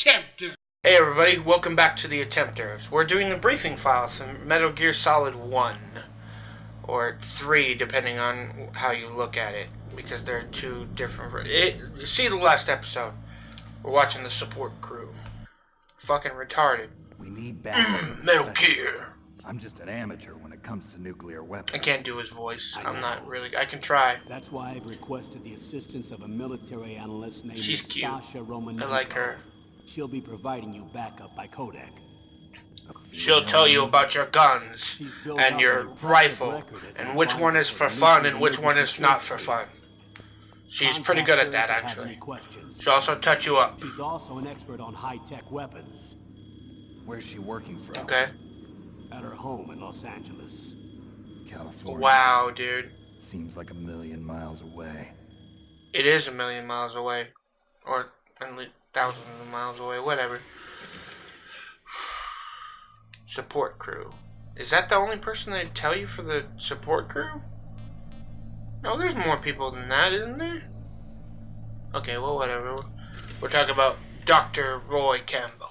Attempter! Hey everybody, welcome back to The Attempters. We're doing the briefing files from Metal Gear Solid 1. Or 3, depending on how you look at it. Because there are two different... see the last episode. We're watching the support crew. Fucking retarded. We need backup. Metal Gear. I'm just an amateur when it comes to nuclear weapons. I can't do his voice. I'm not really... I can try. That's why I've requested the assistance of a military analyst named She's cute. Stasha Romanenko. I like her. She'll be providing you backup by Kodak. She'll tell you about your guns and your rifle and which one is for fun and which one is not for fun. She's pretty good at that, actually. She'll also touch you up. She's also an expert on high-tech weapons. Where's she working from? Okay. At her home in Los Angeles. California. Wow, dude. Seems like 1,000,000 miles away. It is 1,000,000 miles away. Or at least thousands of miles away, whatever. Support crew. Is that the only person they tell you for the support crew? No, there's more people than that, isn't there? Okay, well, whatever. We're talking about Dr. Roy Campbell.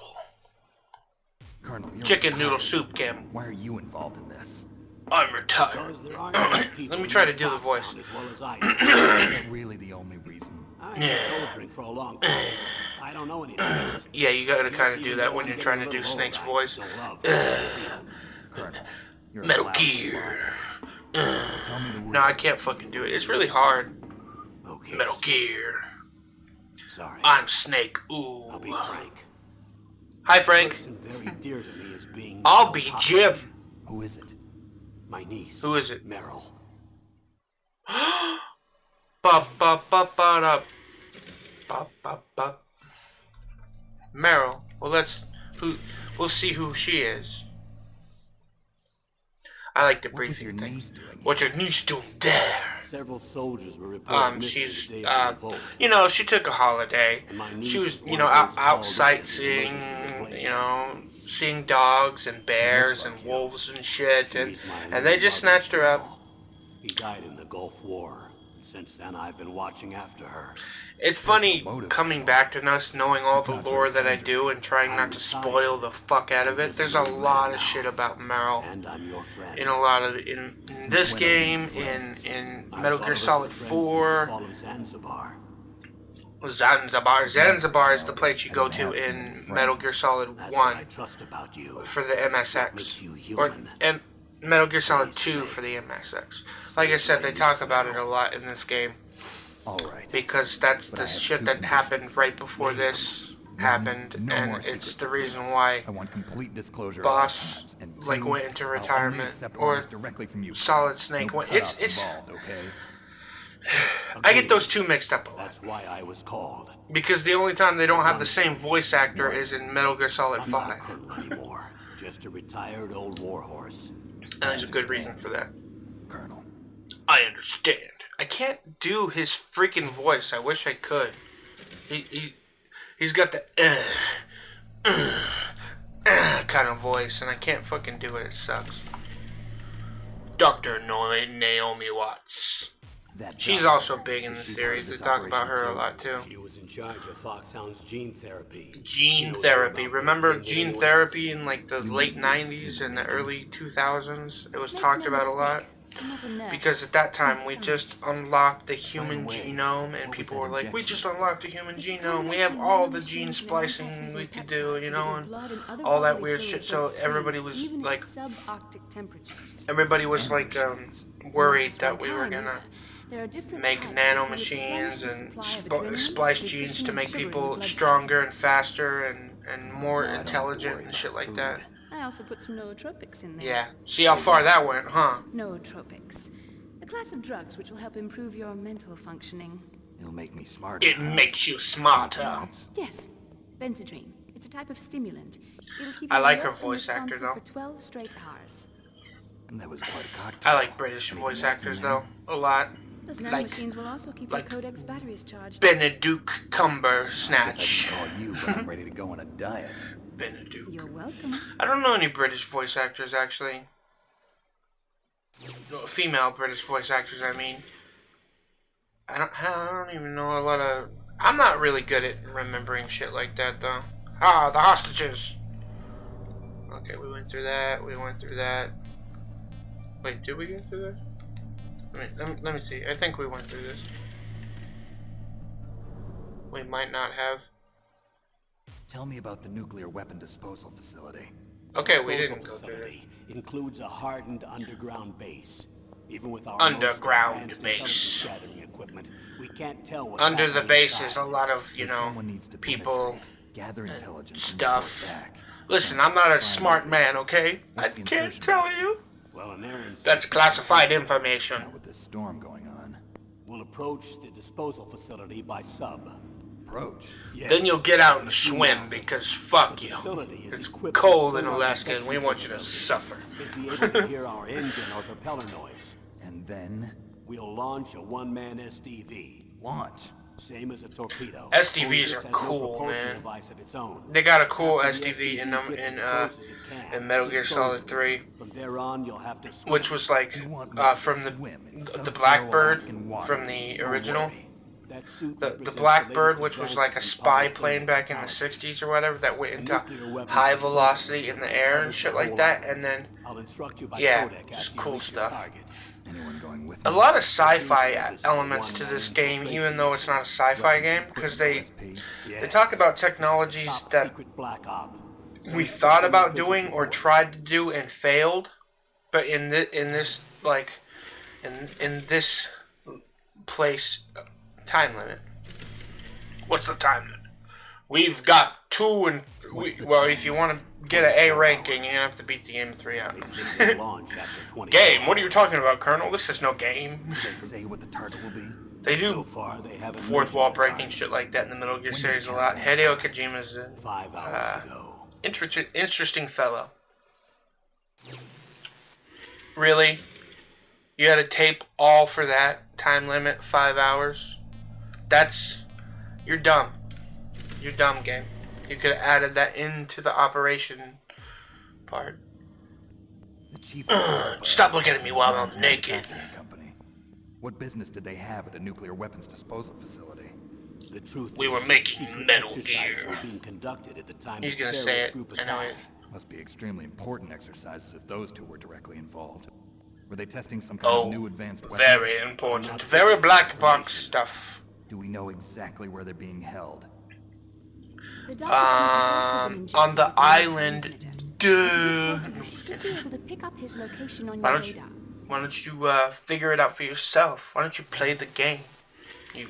Colonel, you're Chicken retired. Noodle Soup Campbell. Why are you involved in this? I'm retired. Let me try to do the voice. As well as I Is that really the only reason? I've been soldiering for a long time. I don't know anything. Yeah, you gotta kind of do that when you're trying to do Snake's voice. Colonel, you're Metal allowed. Gear. Tell me the No, I can't fucking do it. It's really hard. Okay. Metal Gear. Sorry. I'm Snake. Ooh. I'll be frank. Hi, Frank. Person very dear to me is being. I'll be Jim. Who is it? My niece. Who is it? Meryl. Ba ba ba ba da. Ba ba ba. Meryl. Well, we'll see who she is. I like the What was your briefing thing. niece doing? What's your niece doing there? Several soldiers were reported missing She's, the day of the revolt. you know, she took a holiday. And my niece She was, is you one know, of those out called sightseeing, emergency you know, seeing dogs and bears and like you. wolves and shit, and She's my they little just snatched her up. mother-in-law. He died in the Gulf War. Since then, I've been watching after her. It's funny motive coming back to us, knowing all the not lore very that I do and trying not to spoil the fuck out of it. There's a lot of shit about Meryl And I'm your friend. in a lot of in this game, in Metal Gear Solid 4. Fall of Zanzibar. Zanzibar is the place you go to in Metal Gear Solid That's what I 1 trust about you. for the Makes MSX, you or human. and Metal Gear Solid 2 for the MSX. Like I said, they talk about it a lot in this game All right. because that's the I have shit two that happened conditions. right before this happened, No more and secret it's the details. reason why I want complete disclosure. Boss, at all times. And like, two, went into I'll only retirement, accept or orders directly from you. Solid Snake No went. cutouts It's involved, okay? I get those two mixed up a lot That's why I was called. because the only time they don't have the same voice actor is in Metal Gear Solid I'm not a 5, colonel anymore. Just a retired old warhorse. and there's a good reason for that. Colonel. I understand. I can't do his freaking voice. I wish I could. He's got the kind of voice, and I can't fucking do it. It sucks. Dr. Naomi Watts. That She's doctor, also big in the is she part series. of They this talk about operation her a too? lot too. She was in charge of Foxhound's gene therapy. She Gene knows therapy. more about Remember this than gene anyone therapy else. in like the late 90s and the early 2000s? It was talked about a lot. Because at that time we just unlocked the human genome, and people were like, we just unlocked the human genome, we have all the gene splicing we could do, you know, and all that weird shit. So everybody was like worried that we were gonna make nanomachines and splice genes to make people stronger and faster and more intelligent and shit like that. I also put some nootropics in there. Yeah, see how far that went, huh? Nootropics. A class of drugs which will help improve your mental functioning. It'll make me smarter. It makes you smarter. Yes, Benzedrine. It's a type of stimulant. It'll keep I you like alert her and voice actor, responsive though. for 12 straight hours. And that was quite a cocktail. I like British voice actors though, a lot. Those Like- nanomachines will also keep like your Codex batteries charged. Benedict Cumber I Snatch. can call you, but I'm ready to go on a diet. Benedict. You're welcome. I don't know any British voice actors actually. Female British voice actors, I mean. I don't even know a lot of. I'm not really good at remembering shit like that though. Ah, the hostages. Okay, we went through that. We went through that. Wait, did we get through that? Let me see. I think we went through this. We might not have. Tell me about the nuclear weapon disposal facility. Okay, we didn't go through it. Includes a hardened underground base. Even with our Underground most base. advanced intelligence gathering equipment, we can't tell what's Under the happening base inside. is a lot of, you know, Someone needs to people, penetrate, gather intelligence, stuff. and report back. Listen, I'm not a smart man, okay? I What's the can't insertion tell method? you. Well, an errand That's classified information. Not with this storm going on. We'll approach the disposal facility by sub. Approach. Yes. Then you'll get out and swim because fuck you. Facility is It's equipped cold with in sonar Alaska and we detection want you to capabilities. suffer. They'd be able to hear our engine or propeller noise. And then We'll launch a one-man SDV, launch. same as a torpedo. SDVs Only this are has no cool, propulsion man. device of its own. They got a cool After the SDV in them gets in as close as it can, in Metal Gear dispose Solid of it. 3, From there on, you'll have to swim. which was like You want me to from swim in the sub-zero Blackbird Alaskan water. from the Don't original. worry. That suit The represents Blackbird, latest which was like a advances in spy public plane back in the technology. 60s or whatever, that went The into nuclear weapons high disposal velocity in the facility air and covers shit the like whole that, island. and then I'll instruct you by yeah, codec just after you cool reach your stuff. target. Anyone going with a me? lot of sci-fi elements to this game, even though it's not a sci-fi game, because they talk about technologies Top that secret black op. we thought about doing or tried to do and failed, but in this like in this place time limit. What's the time limit? We've got two and well, if you want to get an A ranking, you have to beat the game 3 out. They launch after 20 Game? What are you talking about, Colonel? This is no game. They say what the target will be. They So do far, they haven't fourth measured wall the breaking target. shit like that in the Metal Gear When series did a the lot. countdown Hideo start? Kojima's a 5 hours ago. interesting fellow. Really? You had to tape all for that time limit, 5 hours? You're dumb. You're dumb, game. You could have added that into the operation part. The chief. Stop looking at me while I'm naked. Manufacturing company. What business did they have at a nuclear weapons disposal facility? The truth We is were that making secret Metal exercises Gear. were being conducted at the time He's the gonna say terrorist it group anyways. attacked. Must be extremely important exercises if those two were directly involved. Were they testing some kind of new Oh, advanced weapon? very important. Very black box stuff. Do we know exactly where they're being held? The Dr. Chief has also been On injected the with a island. neurotransmitter. Duh. You should be able to pick up his location on Why your don't you- radar. Why don't you figure it out for yourself? Why don't you play the game? You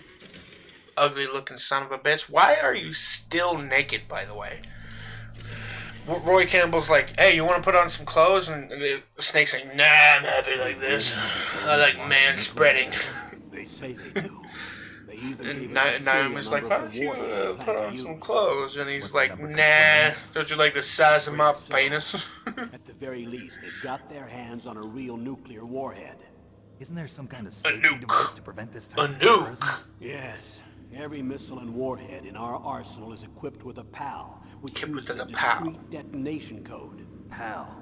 ugly looking son of a bitch. Why are you still naked, by the way? Roy Campbell's like, hey, you want to put on some clothes? And the Snake's like, nah, I'm happy like this. I like man spreading. They say they do. They even And gave us a Naomi's serial like, number why of don't the you warhead they put plan to on some use. clothes? And he's What's the like, number nah, don't you like to size him up, So- penis? At the very least, they've got their hands on a real nuclear warhead. Isn't there some kind of safety nuke. device to prevent this type A of terrorism? nuke. Yes. Every missile and warhead in our arsenal is equipped with a PAL, which Equipped uses with a a PAL. discrete detonation code. PAL.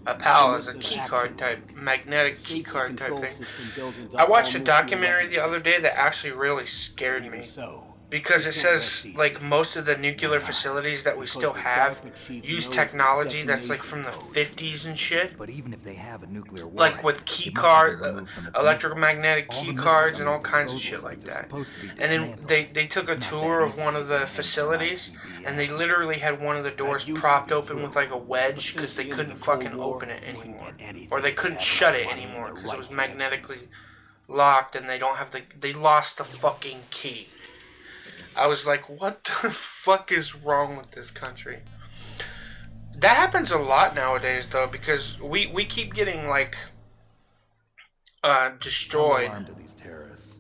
A PAL is a Permissive key card action. type, magnetic key Safety card type control thing. system built into I watched all a nuclear documentary weapon the other day that systems. actually really scared Even me. so, Because it you can't says, rest easy. like, most of the nuclear facilities that we Because still the have DARPA chief use knows the technology that's, like, from the detonation 50s and shit. But even if they have a nuclear warhead, Like, with key it must card, be removed from its electromagnetic missile. All key the missiles cards on and all these kinds of disposal shit like sites are that. supposed to be And then dismantled. they took a It's not tour that of easy one to of the get from facilities, ICBM. and they literally had one of the doors used to propped be open true. with, like, a But wedge since because the they end of couldn't the Cold fucking War, open it you can anymore. get anything Or they if you couldn't have shut enough it money and anymore the because it right was connections. magnetically locked and they don't have they lost the fucking key. I was like, what the fuck is wrong with this country? That happens a lot nowadays, though, because we keep getting, like, How destroyed. armed are these terrorists?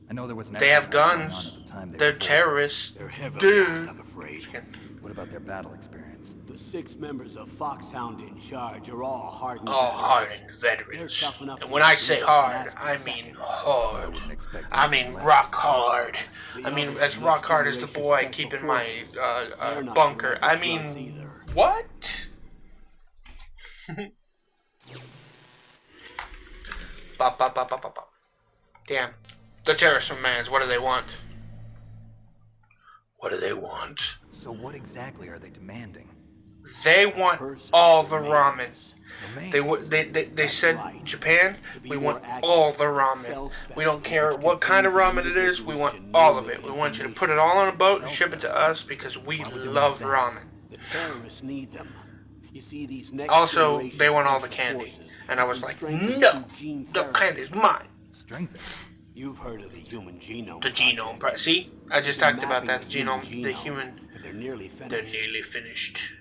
I know there was an They have exercise going on guns. at the time they They're revolted. terrorists. They're heavily Dude. armed, I'm afraid. What about their battle experience? The 6 members of Foxhound in charge are all hardened All veterans. hardened veterans. They're tough enough And to when I get say through hard, in I seconds. mean I hard. wouldn't expect I anything mean less. rock hard. The I mean others, as rock next hard as the generation boy I special keep in my forces, they're not bunker. your I average bloods mean, either. what? Bop, bop, bop, bop, bop, bop. Damn. The terrorist commands, what do they want? What do they want? So what exactly are they demanding? They want all the ramen. Remains. They said, Japan, we want all the ramen. We don't care what kind of ramen it is, we want all of it. We want you to put it all on a boat and ship it to us because we love ramen. The terrorists need them. You see, these next Also, generation they want all the special candy. forces And I was have like, been strengthened no, through gene the therapy. candy's mine. Strengthen. You've heard of the Human Genome The genome. Project. See? I just They're talked about that. mapping The genome, the human. and they're nearly They're finished. nearly finished.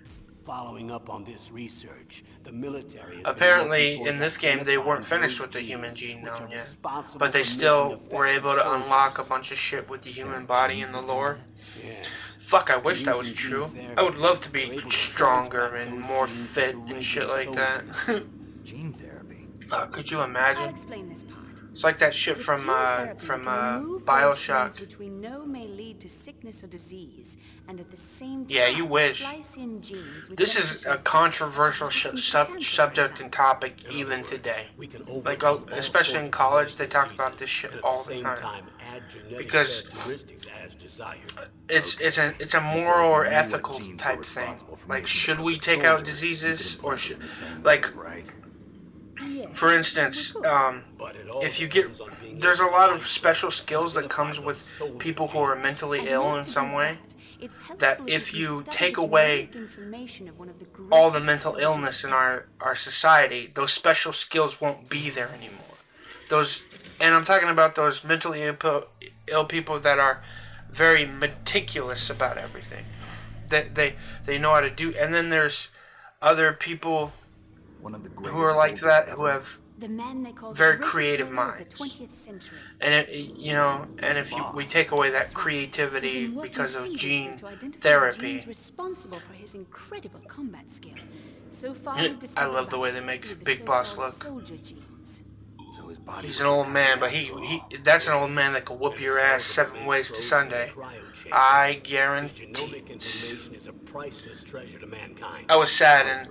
Following up on this research, the military has been Apparently, working towards in this game, they identifying weren't finished those with the human genes which are genome yet. responsible But they for still making were able to effective unlock a soldiers. bunch of shit with the human body and the lore. Yes. Fuck, I wish that was Using true. gene I would love to therapy, be they're able to stronger transplant and those more genes fit into and shit regular like that. soldiers. Gene therapy. Could you I'll imagine? explain this part. It's like that shit With from gene therapy, we can remove those genes Bioshock. which we know may lead to sickness or disease, and at the same time, Yeah, you wish. splice in genes with This is beneficial a controversial resistance to cancer, for subject and example. topic even today. We can Like, overcome all especially in sorts of college, they talk diseases about this shit and at all the the same time. add genetic Because characteristics as desired. It's a moral or ethical type thing. Like, should we take out diseases or should, like, Right. Yes, for instance, But it all if you get, depends on being there's a able to lot of find special and skills that identify comes those with soldier people who are genes. mentally And ill meant in to some do way. that, it's That helpful if to you study take genetic away information of one of the all the greatest mental soldiers illness in ever. our society, those special skills won't be there anymore. Those, and I'm talking about those mentally ill people that are very meticulous about everything. They know how to do, and then there's other people One of the who are like that who have, The man they call very the greatest creative warrior of minds. the 20th century. and it, you know, and if we take away that creativity We've been working because of feverishly gene to identify the therapy. genes responsible for his incredible combat skill. So far, I we've discovered love the way about they make 60 of the Big Boss so-called look. soldier genes. So his body He's was an old a man, but combat he that's an old man that could whoop your ass 7 ways to Sunday. I guarantee. Genomic information is a priceless treasure to mankind. I was sad and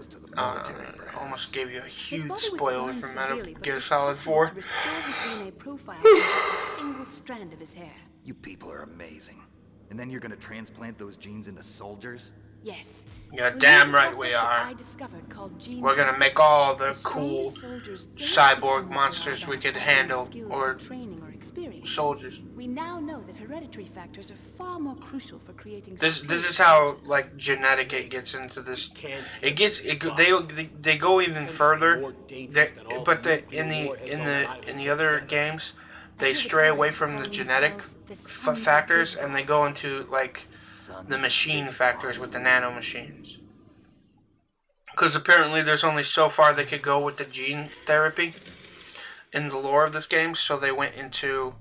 almost gave you a huge body was spoiler burned from Metal severely, but Gear it was Solid possible 4. to restore his DNA profile from just a single strand of his hair. You people are amazing. And then you're gonna transplant those genes into soldiers? Yes. You're We'll damn use a right we process that are. I discovered called gene We're gonna therapy. make all the The cool strongest soldiers don't cyborg become what they monsters are we by could acquiring handle, skills or through training or experience. soldiers. We now know that hereditary factors are far more crucial for creating. This superior is how soldiers. like genetic it gets into this. It gets they go even further. But in the other games, they stray away from the genetic factors and they go into like the machine factors with the nano machines. Because apparently there's only so far they could go with the gene therapy in the lore of this game, so they went into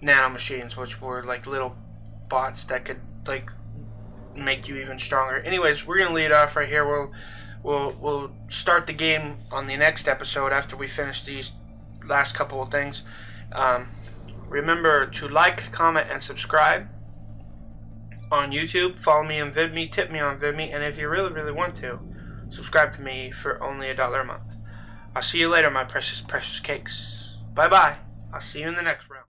nano machines, which were like little bots that could like make you even stronger. Anyways, we're gonna lead off right here. We'll start the game on the next episode after we finish these last couple of things. Remember to like, comment, and subscribe on YouTube. Follow me on VidMe, tip me on VidMe, and if you really want to, subscribe to me for only $1 a month. I'll see you later, my precious cakes. Bye bye. I'll see you in the next round.